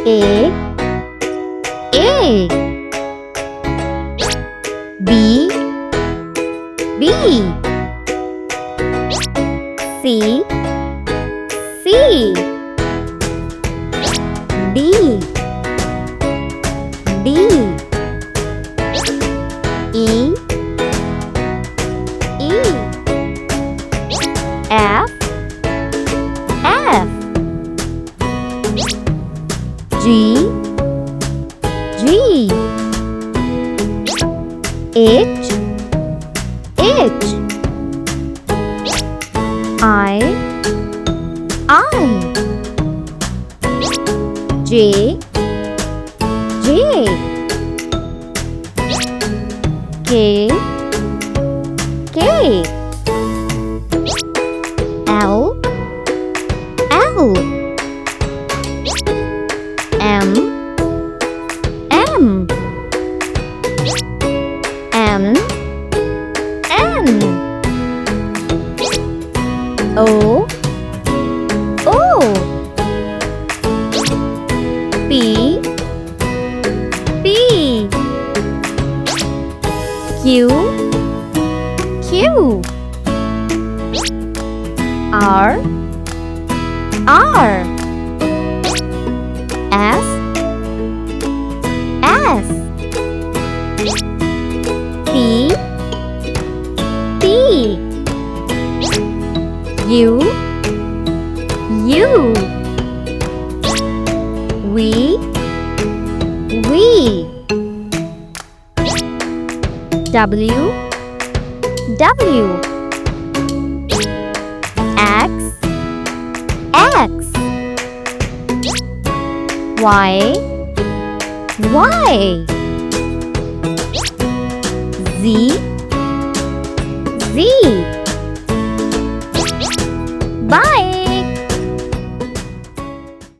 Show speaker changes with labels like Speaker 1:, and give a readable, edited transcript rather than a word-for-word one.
Speaker 1: A, A. B, B. C, C. D, D. E, E. F, F. G, G. H, H. I, J, J. K, K. L, L. M, M. N, N. O, O. P, P. Q, Q. R, R. S, S. T, T. U, U. V, V. W, W. X, X. Y, Y. Z, Z.